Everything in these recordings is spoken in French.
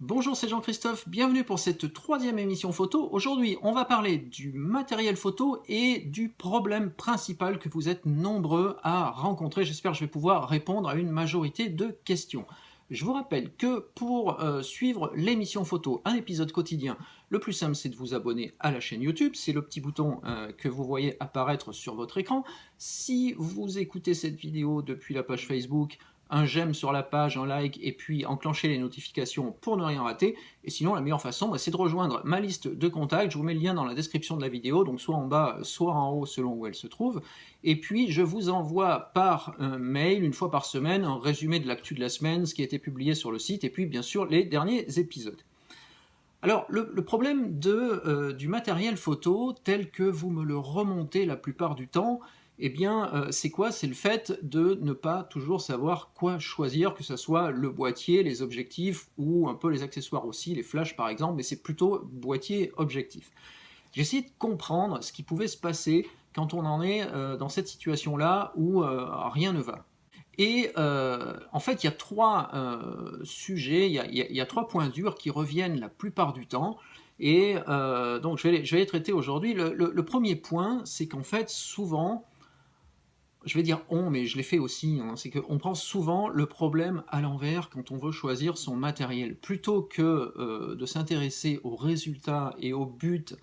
Bonjour, c'est Jean-Christophe, bienvenue pour cette troisième émission photo. Aujourd'hui, on va parler du matériel photo et du problème principal que vous êtes nombreux à rencontrer. J'espère que je vais pouvoir répondre à une majorité de questions. Je vous rappelle que pour suivre l'émission photo, un épisode quotidien, le plus simple c'est de vous abonner à la chaîne YouTube, c'est le petit bouton que vous voyez apparaître sur votre écran. Si vous écoutez cette vidéo depuis la page Facebook, un j'aime sur la page, un like, et puis enclencher les notifications pour ne rien rater. Et sinon, la meilleure façon, c'est de rejoindre ma liste de contacts. Je vous mets le lien dans la description de la vidéo, donc soit en bas, soit en haut, selon où elle se trouve. Et puis, je vous envoie par mail, une fois par semaine, un résumé de l'actu de la semaine, ce qui a été publié sur le site, et puis, bien sûr, les derniers épisodes. Alors, le problème du matériel photo, tel que vous me le remontez la plupart du temps, eh bien, c'est quoi? C'est le fait de ne pas toujours savoir quoi choisir, que ce soit le boîtier, les objectifs ou un peu les accessoires aussi, les flashs par exemple, mais c'est plutôt boîtier objectif. J'ai essayé de comprendre ce qui pouvait se passer quand on en est dans cette situation-là où rien ne va. Et en fait, il y a trois sujets, il y a trois points durs qui reviennent la plupart du temps. Et donc, je vais les traiter aujourd'hui. Le premier point, c'est qu'en fait, souvent, je vais dire on, mais je l'ai fait aussi, hein, c'est qu'on prend souvent le problème à l'envers quand on veut choisir son matériel. Plutôt que de s'intéresser aux résultats et au but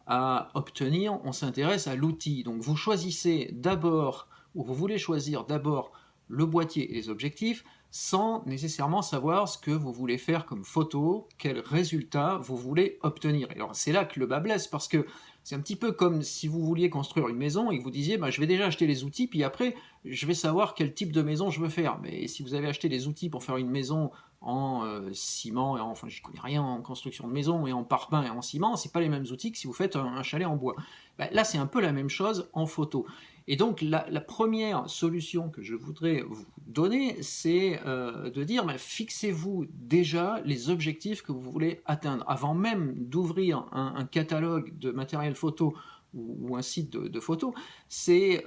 à obtenir, on s'intéresse à l'outil. Donc vous choisissez d'abord, ou vous voulez choisir d'abord le boîtier et les objectifs, sans nécessairement savoir ce que vous voulez faire comme photo, quel résultat vous voulez obtenir. Et alors c'est là que le bas blesse, parce que c'est un petit peu comme si vous vouliez construire une maison et que vous disiez je vais déjà acheter les outils, puis après je vais savoir quel type de maison je veux faire. Mais si vous avez acheté les outils pour faire une maison en ciment, enfin je connais rien en construction de maison, et en parpaing et en ciment, c'est pas les mêmes outils que si vous faites un chalet en bois. Là c'est un peu la même chose en photo. Et donc la première solution que je voudrais vous donner, c'est de dire fixez-vous déjà les objectifs que vous voulez atteindre. Avant même d'ouvrir un catalogue de matériel photo ou un site de photos, c'est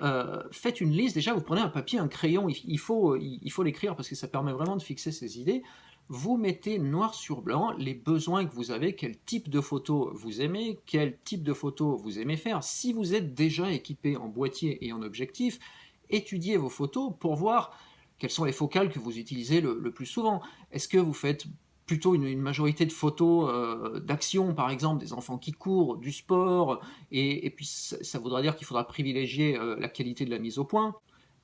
faites une liste. Déjà, vous prenez un papier, un crayon, il faut l'écrire parce que ça permet vraiment de fixer ses idées. Vous mettez noir sur blanc les besoins que vous avez, quel type de photo vous aimez, quel type de photo vous aimez faire. Si vous êtes déjà équipé en boîtier et en objectif, étudiez vos photos pour voir quelles sont les focales que vous utilisez le plus souvent. Est-ce que vous faites plutôt une majorité de photos d'action, par exemple, des enfants qui courent, du sport, et puis ça voudra dire qu'il faudra privilégier la qualité de la mise au point.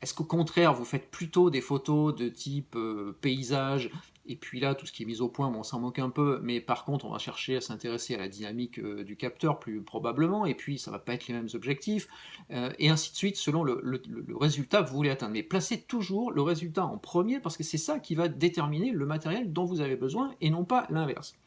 Est-ce qu'au contraire, vous faites plutôt des photos de type paysage, et puis là, tout ce qui est mis au point, on s'en moque un peu, mais par contre, on va chercher à s'intéresser à la dynamique du capteur, plus probablement, et puis ça va pas être les mêmes objectifs, et ainsi de suite, selon le résultat que vous voulez atteindre. Mais placez toujours le résultat en premier, parce que c'est ça qui va déterminer le matériel dont vous avez besoin, et non pas l'inverse.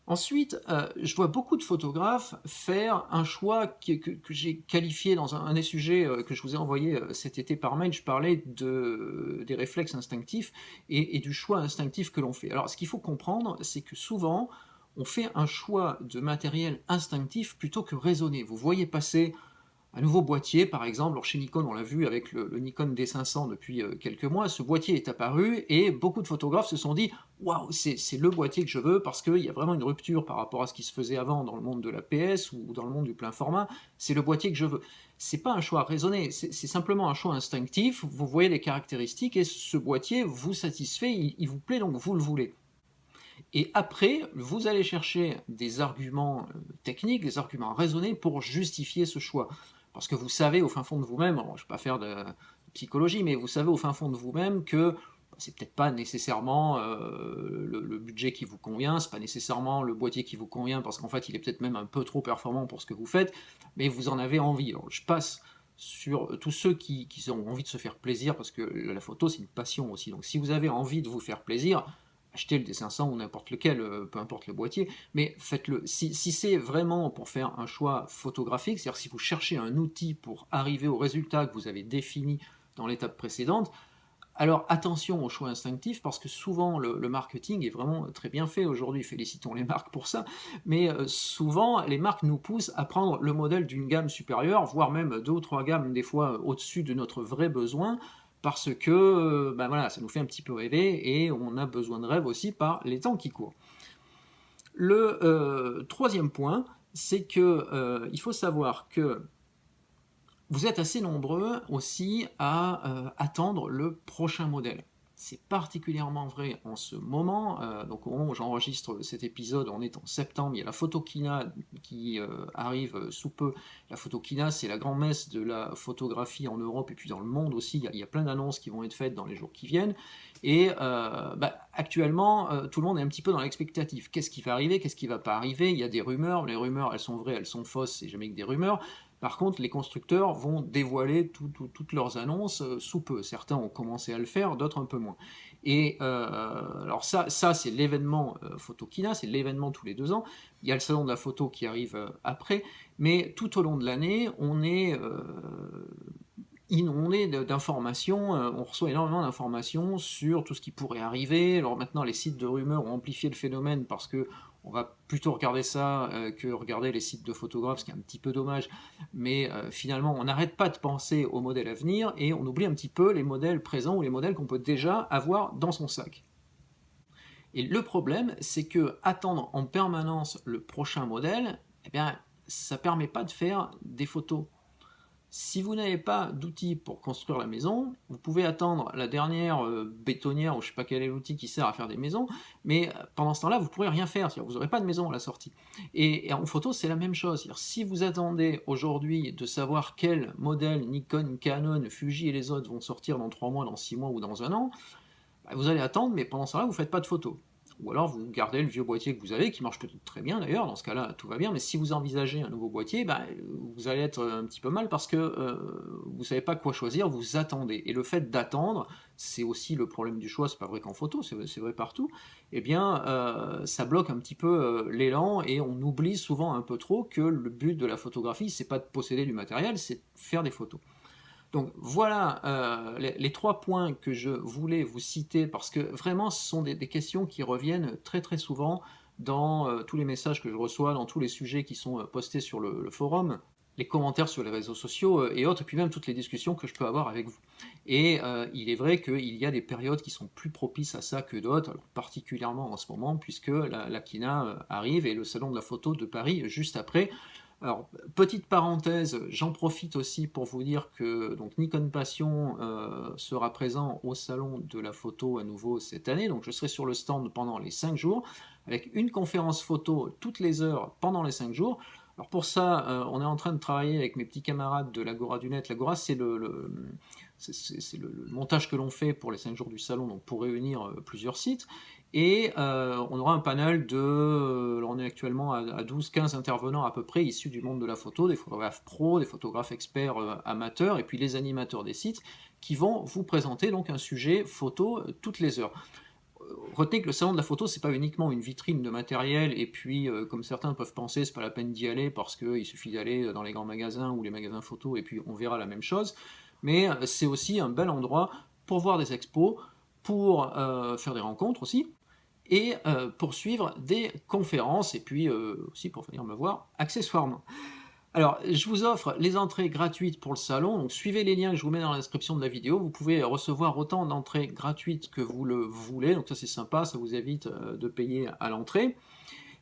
Ensuite, je vois beaucoup de photographes faire un choix que j'ai qualifié dans un des sujets que je vous ai envoyé cet été par mail. Je parlais des réflexes instinctifs et du choix instinctif que l'on fait. Alors, ce qu'il faut comprendre, c'est que souvent, on fait un choix de matériel instinctif plutôt que raisonné. Vous voyez passer un nouveau boîtier, par exemple. Alors chez Nikon, on l'a vu avec le Nikon D500 depuis quelques mois, ce boîtier est apparu et beaucoup de photographes se sont dit « Waouh, c'est le boîtier que je veux » parce qu'il y a vraiment une rupture par rapport à ce qui se faisait avant dans le monde de la PS ou dans le monde du plein format, c'est le boîtier que je veux. C'est pas un choix raisonné, c'est simplement un choix instinctif, vous voyez les caractéristiques et ce boîtier vous satisfait, il vous plaît donc vous le voulez. Et après, vous allez chercher des arguments techniques, des arguments raisonnés pour justifier ce choix. Parce que vous savez au fin fond de vous-même, je ne vais pas faire de psychologie, mais vous savez au fin fond de vous-même que c'est peut-être pas nécessairement le budget qui vous convient, c'est pas nécessairement le boîtier qui vous convient, parce qu'en fait il est peut-être même un peu trop performant pour ce que vous faites, mais vous en avez envie. Alors je passe sur tous ceux qui ont envie de se faire plaisir, parce que la photo c'est une passion aussi, donc si vous avez envie de vous faire plaisir, achetez le D500 ou n'importe lequel, peu importe le boîtier, mais faites-le. Si c'est vraiment pour faire un choix photographique, c'est-à-dire si vous cherchez un outil pour arriver au résultat que vous avez défini dans l'étape précédente, alors attention au choix instinctif, parce que souvent le marketing est vraiment très bien fait aujourd'hui, félicitons les marques pour ça, mais souvent les marques nous poussent à prendre le modèle d'une gamme supérieure, voire même 2 ou 3 gammes des fois au-dessus de notre vrai besoin, parce que ben voilà, ça nous fait un petit peu rêver et on a besoin de rêve aussi par les temps qui courent. Le troisième point, c'est que il faut savoir que vous êtes assez nombreux aussi à attendre le prochain modèle. C'est particulièrement vrai en ce moment. Donc au moment où j'enregistre cet épisode, on est en septembre, il y a la Photokina qui arrive sous peu. La Photokina, c'est la grand-messe de la photographie en Europe et puis dans le monde aussi. Il y a plein d'annonces qui vont être faites dans les jours qui viennent. Et actuellement, tout le monde est un petit peu dans l'expectative. Qu'est-ce qui va arriver? Qu'est-ce qui ne va pas arriver? Il y a des rumeurs. Les rumeurs, elles sont vraies, elles sont fausses, c'est jamais que des rumeurs. Par contre, les constructeurs vont dévoiler toutes leurs annonces sous peu. Certains ont commencé à le faire, d'autres un peu moins. Et alors ça c'est l'événement Photokina, c'est l'événement tous les 2 ans. Il y a le salon de la photo qui arrive après, mais tout au long de l'année, on est inondé d'informations, on reçoit énormément d'informations sur tout ce qui pourrait arriver. Alors maintenant, les sites de rumeurs ont amplifié le phénomène parce que on va plutôt regarder ça que regarder les sites de photographes, ce qui est un petit peu dommage, mais finalement on n'arrête pas de penser aux modèles à venir et on oublie un petit peu les modèles présents ou les modèles qu'on peut déjà avoir dans son sac. Et le problème, c'est que attendre en permanence le prochain modèle, eh bien, ça ne permet pas de faire des photos. Si vous n'avez pas d'outils pour construire la maison, vous pouvez attendre la dernière bétonnière, ou je ne sais pas quel est l'outil qui sert à faire des maisons, mais pendant ce temps-là, vous ne pourrez rien faire, c'est-à-dire vous n'aurez pas de maison à la sortie. Et en photo, c'est la même chose. Si vous attendez aujourd'hui de savoir quel modèle Nikon, Canon, Fuji et les autres vont sortir dans 3 mois, dans 6 mois ou dans 1 an, vous allez attendre, mais pendant ce temps-là, vous ne faites pas de photos. Ou alors vous gardez le vieux boîtier que vous avez, qui marche peut-être très bien d'ailleurs, dans ce cas-là tout va bien, mais si vous envisagez un nouveau boîtier, vous allez être un petit peu mal parce que vous ne savez pas quoi choisir, vous attendez. Et le fait d'attendre, c'est aussi le problème du choix, c'est pas vrai qu'en photo, c'est vrai partout, eh bien ça bloque un petit peu l'élan et on oublie souvent un peu trop que le but de la photographie, c'est pas de posséder du matériel, c'est de faire des photos. Donc voilà les 3 points que je voulais vous citer parce que vraiment ce sont des questions qui reviennent très très souvent dans tous les messages que je reçois, dans tous les sujets qui sont postés sur le forum, les commentaires sur les réseaux sociaux et autres, et puis même toutes les discussions que je peux avoir avec vous. Et il est vrai qu'il y a des périodes qui sont plus propices à ça que d'autres, alors particulièrement en ce moment puisque la Kina arrive et le salon de la photo de Paris juste après. Alors, petite parenthèse, j'en profite aussi pour vous dire que donc, Nikon Passion sera présent au salon de la photo à nouveau cette année. Donc je serai sur le stand pendant les 5 jours, avec une conférence photo toutes les heures pendant les 5 jours. Alors pour ça, on est en train de travailler avec mes petits camarades de l'Agora du Net. L'Agora, c'est le montage que l'on fait pour les 5 jours du salon, donc pour réunir plusieurs sites. Et on aura un panel de, on est actuellement à 12-15 intervenants à peu près issus du monde de la photo, des photographes pros, des photographes experts amateurs, et puis les animateurs des sites, qui vont vous présenter donc un sujet photo toutes les heures. Retenez que le salon de la photo, c'est pas uniquement une vitrine de matériel, et puis comme certains peuvent penser, c'est pas la peine d'y aller parce qu'il suffit d'aller dans les grands magasins ou les magasins photo, et puis on verra la même chose, mais c'est aussi un bel endroit pour voir des expos, pour faire des rencontres aussi, et poursuivre des conférences, et puis aussi pour venir me voir accessoirement. Alors, je vous offre les entrées gratuites pour le salon, donc suivez les liens que je vous mets dans la description de la vidéo, vous pouvez recevoir autant d'entrées gratuites que vous le voulez, donc ça c'est sympa, ça vous évite de payer à l'entrée.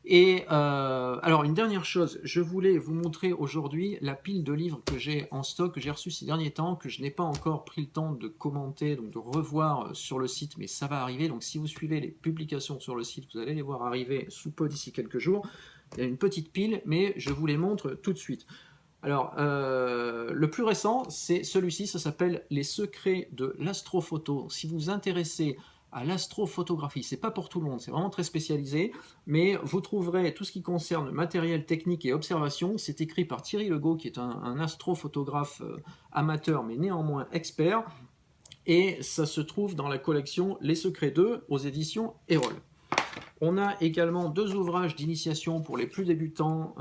Et alors une dernière chose, je voulais vous montrer aujourd'hui la pile de livres que j'ai en stock, que j'ai reçu ces derniers temps, que je n'ai pas encore pris le temps de commenter, donc de revoir sur le site, mais ça va arriver, donc si vous suivez les publications sur le site, vous allez les voir arriver sous peu d'ici quelques jours. Il y a une petite pile, mais je vous les montre tout de suite. Alors, le plus récent, c'est celui-ci, ça s'appelle « Les secrets de l'astrophoto ». Si vous vous intéressez à l'astrophotographie, c'est pas pour tout le monde, c'est vraiment très spécialisé, mais vous trouverez tout ce qui concerne matériel technique et observation. C'est écrit par Thierry Legault, qui est un astrophotographe amateur, mais néanmoins expert, et ça se trouve dans la collection Les Secrets 2 aux éditions Erol. On a également 2 ouvrages d'initiation pour les plus débutants,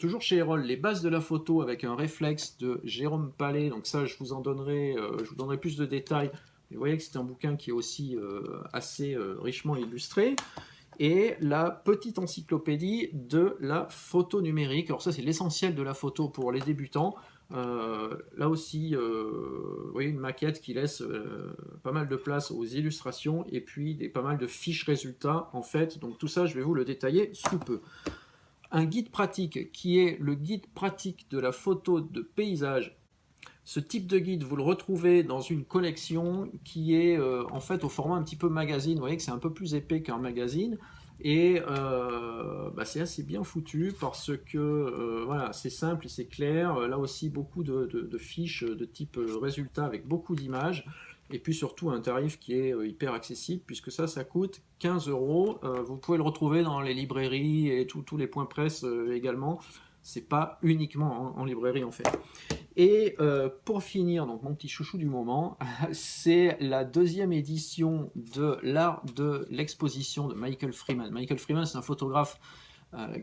toujours chez Erol, Les bases de la photo avec un réflexe de Jérôme Palais, donc ça je vous donnerai plus de détails. Vous voyez que c'est un bouquin qui est aussi assez richement illustré. Et la petite encyclopédie de la photo numérique. Alors ça c'est l'essentiel de la photo pour les débutants. Là aussi, vous voyez une maquette qui laisse pas mal de place aux illustrations et puis pas mal de fiches résultats en fait. Donc tout ça, je vais vous le détailler sous peu. Un guide pratique qui est le guide pratique de la photo de paysage. Ce type de guide, vous le retrouvez dans une collection qui est en fait au format un petit peu magazine. Vous voyez que c'est un peu plus épais qu'un magazine. Et c'est assez bien foutu parce que voilà, c'est simple et c'est clair. Là aussi, beaucoup de fiches de type résultat avec beaucoup d'images. Et puis surtout un tarif qui est hyper accessible puisque ça coûte 15 euros. Vous pouvez le retrouver dans les librairies et tous les points presse également. C'est pas uniquement en librairie en fait. Et pour finir, donc mon petit chouchou du moment, c'est la deuxième édition de l'art de l'exposition de Michael Freeman. Michael Freeman, c'est un photographe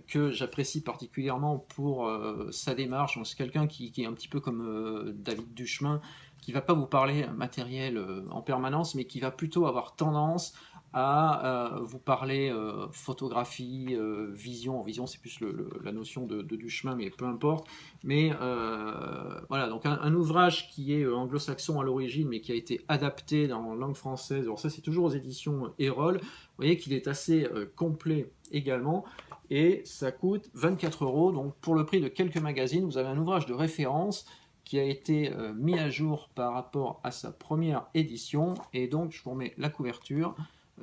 que j'apprécie particulièrement pour sa démarche. Donc, c'est quelqu'un qui est un petit peu comme David Duchemin, qui ne va pas vous parler matériel en permanence, mais qui va plutôt avoir tendance à vous parler photographie, vision. En vision, c'est plus la notion de Duchemin, mais peu importe. Mais voilà, donc un ouvrage qui est anglo-saxon à l'origine, mais qui a été adapté dans langue française. Alors ça, c'est toujours aux éditions Erol. Vous voyez qu'il est assez complet également. Et ça coûte 24 euros. Donc pour le prix de quelques magazines, vous avez un ouvrage de référence qui a été mis à jour par rapport à sa première édition. Et donc je vous remets la couverture.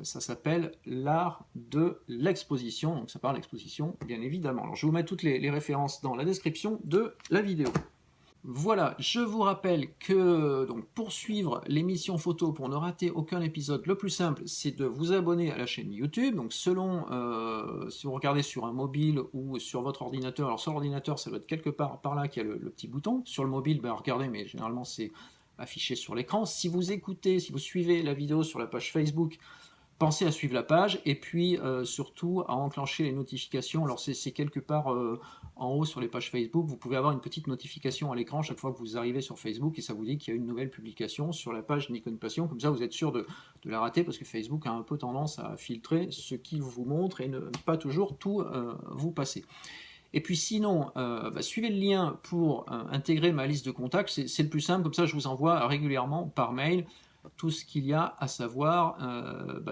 Ça s'appelle l'art de l'exposition. Donc ça parle d'exposition, bien évidemment. Alors je vais vous mettre toutes les références dans la description de la vidéo. Voilà, je vous rappelle que donc, pour suivre l'émission photo, pour ne rater aucun épisode, le plus simple, c'est de vous abonner à la chaîne YouTube. Donc selon, si vous regardez sur un mobile ou sur votre ordinateur, alors sur l'ordinateur, ça doit être quelque part par là qu'il y a le petit bouton. Sur le mobile, regardez, mais généralement c'est affiché sur l'écran. Si vous écoutez, si vous suivez la vidéo sur la page Facebook, pensez à suivre la page et puis surtout à enclencher les notifications. Alors c'est quelque part en haut sur les pages Facebook, vous pouvez avoir une petite notification à l'écran chaque fois que vous arrivez sur Facebook et ça vous dit qu'il y a une nouvelle publication sur la page Nikon Passion. Comme ça vous êtes sûr de la rater parce que Facebook a un peu tendance à filtrer ce qu'il vous montre et ne pas toujours tout vous passer. Et puis sinon, suivez le lien pour intégrer ma liste de contacts, c'est le plus simple, comme ça je vous envoie régulièrement par mail tout ce qu'il y a à savoir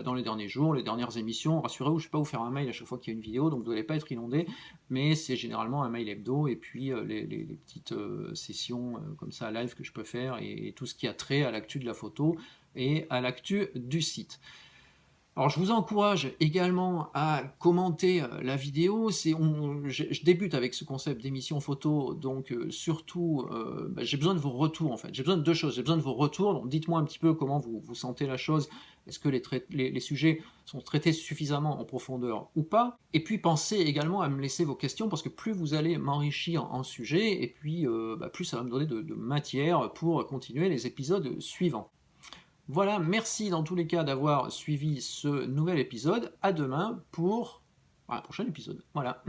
dans les derniers jours, les dernières émissions. Rassurez-vous, je ne vais pas vous faire un mail à chaque fois qu'il y a une vidéo, donc vous n'allez pas être inondé, mais c'est généralement un mail hebdo, et puis les petites sessions comme ça live que je peux faire, et tout ce qui a trait à l'actu de la photo et à l'actu du site. Alors je vous encourage également à commenter la vidéo. Je débute avec ce concept d'émission photo, donc surtout j'ai besoin de vos retours en fait. J'ai besoin de deux choses. J'ai besoin de vos retours. Donc dites-moi un petit peu comment vous sentez la chose. Est-ce que les sujets sont traités suffisamment en profondeur ou pas? Et puis pensez également à me laisser vos questions parce que plus vous allez m'enrichir en sujet et puis plus ça va me donner de matière pour continuer les épisodes suivants. Voilà, merci dans tous les cas d'avoir suivi ce nouvel épisode. À demain pour un prochain épisode. Voilà.